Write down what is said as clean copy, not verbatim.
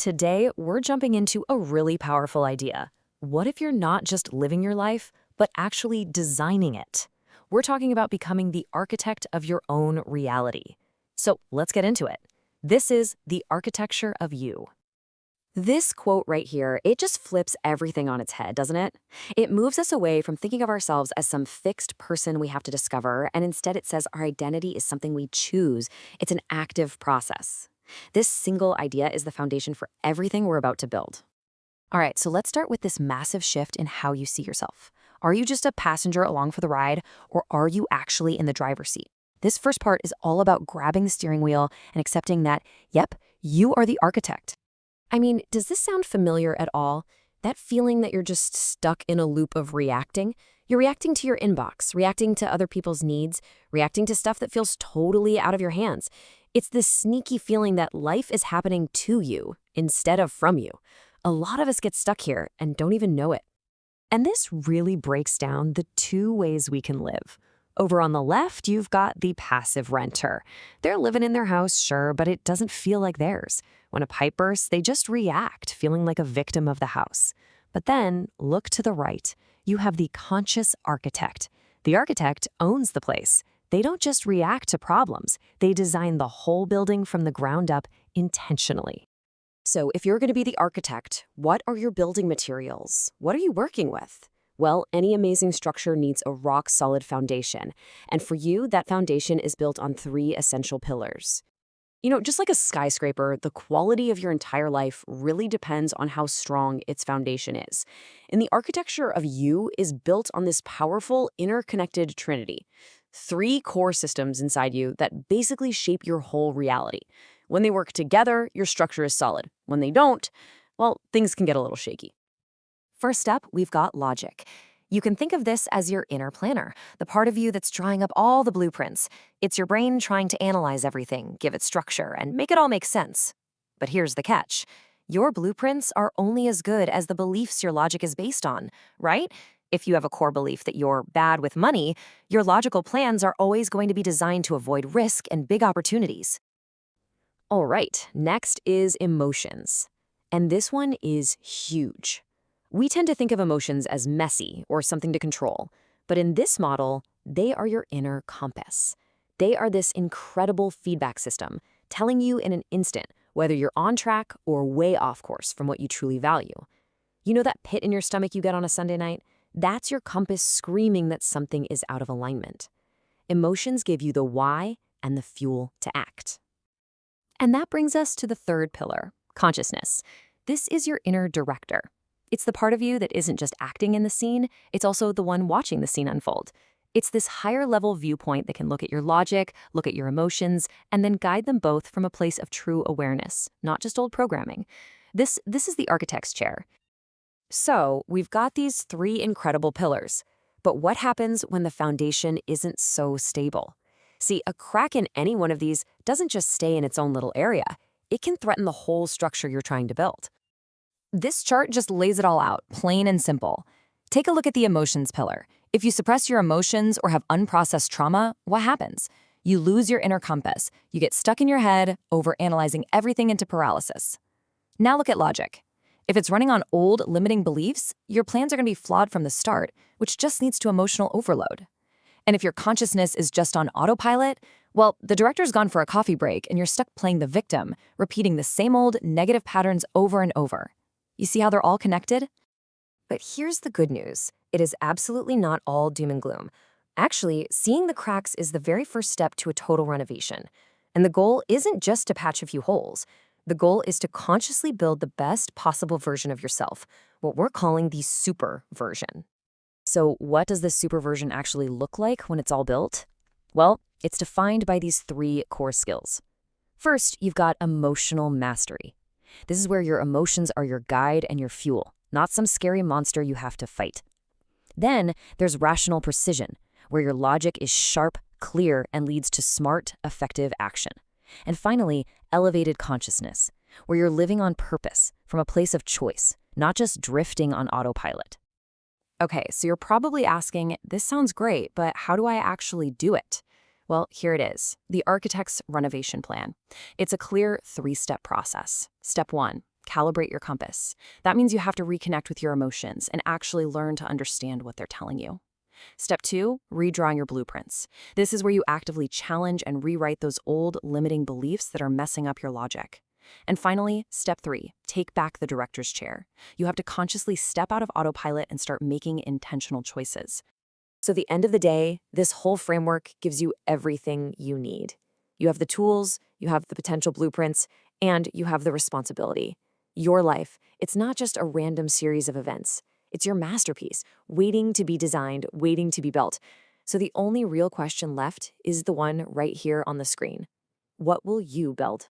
Today, we're jumping into a really powerful idea. What if you're not just living your life, but actually designing it? We're talking about becoming the architect of your own reality. So let's get into it. This is the architecture of you. This quote right here, it just flips everything on its head, doesn't it? It moves us away from thinking of ourselves as some fixed person we have to discover, and instead it says our identity is something we choose. It's an active process. This single idea is the foundation for everything we're about to build. All right, so let's start with this massive shift in how you see yourself. Are you just a passenger along for the ride, or are you actually in the driver's seat? This first part is all about grabbing the steering wheel and accepting that, yep, you are the architect. I mean, does this sound familiar at all? That feeling that you're just stuck in a loop of reacting? You're reacting to your inbox, reacting to other people's needs, reacting to stuff that feels totally out of your hands. It's this sneaky feeling that life is happening to you instead of from you. A lot of us get stuck here and don't even know it. And this really breaks down the two ways we can live. Over on the left, you've got the passive renter. They're living in their house, sure, but it doesn't feel like theirs. When a pipe bursts, they just react, feeling like a victim of the house. But then, look to the right. You have the conscious architect. The architect owns the place. They don't just react to problems. They design the whole building from the ground up intentionally. So if you're going to be the architect, what are your building materials? What are you working with? Well, any amazing structure needs a rock-solid foundation. And for you, that foundation is built on three essential pillars. You know, just like a skyscraper, the quality of your entire life really depends on how strong its foundation is. And the architecture of you is built on this powerful, interconnected trinity. Three core systems inside you that basically shape your whole reality. When they work together, your structure is solid. When they don't, well, things can get a little shaky. First up, we've got logic. You can think of this as your inner planner, the part of you that's drawing up all the blueprints. It's your brain trying to analyze everything, give it structure, and make it all make sense. But here's the catch. Your blueprints are only as good as the beliefs your logic is based on, right? If you have a core belief that you're bad with money, your logical plans are always going to be designed to avoid risk and big opportunities. All right, next is emotions. And this one is huge. We tend to think of emotions as messy or something to control, but in this model, they are your inner compass. They are this incredible feedback system, telling you in an instant whether you're on track or way off course from what you truly value. You know that pit in your stomach you get on a Sunday night? That's your compass screaming that something is out of alignment. Emotions give you the why and the fuel to act. And that brings us to the third pillar, consciousness. This is your inner director. It's the part of you that isn't just acting in the scene, it's also the one watching the scene unfold. It's this higher level viewpoint that can look at your logic, look at your emotions, and then guide them both from a place of true awareness, not just old programming. This is the architect's chair. So we've got these three incredible pillars, but what happens when the foundation isn't so stable? See, a crack in any one of these doesn't just stay in its own little area. It can threaten the whole structure you're trying to build. This chart just lays it all out, plain and simple. Take a look at the emotions pillar. If you suppress your emotions or have unprocessed trauma, what happens? You lose your inner compass. You get stuck in your head, overanalyzing everything into paralysis. Now look at logic. If it's running on old, limiting beliefs, your plans are going to be flawed from the start, which just leads to emotional overload. And if your consciousness is just on autopilot, well, the director's gone for a coffee break and you're stuck playing the victim, repeating the same old negative patterns over and over. You see how they're all connected? But here's the good news. It is absolutely not all doom and gloom. Actually, seeing the cracks is the very first step to a total renovation. And the goal isn't just to patch a few holes. The goal is to consciously build the best possible version of yourself, what we're calling the super version. So what does the super version actually look like when it's all built? Well, it's defined by these three core skills. First, you've got emotional mastery. This is where your emotions are your guide and your fuel, not some scary monster you have to fight. Then there's rational precision, where your logic is sharp, clear, and leads to smart, effective action. And finally, elevated consciousness, where you're living on purpose, from a place of choice, not just drifting on autopilot. Okay, so you're probably asking, this sounds great, but how do I actually do it? Well, here it is, the architect's renovation plan. It's a clear three-step process. Step 1, calibrate your compass. That means you have to reconnect with your emotions and actually learn to understand what they're telling you. Step 2, redrawing your blueprints. This is where you actively challenge and rewrite those old, limiting beliefs that are messing up your logic. And finally, step 3, take back the director's chair. You have to consciously step out of autopilot and start making intentional choices. So, at the end of the day, this whole framework gives you everything you need. You have the tools, you have the potential blueprints, and you have the responsibility. Your life, it's not just a random series of events. It's your masterpiece, waiting to be designed, waiting to be built. So the only real question left is the one right here on the screen. What will you build?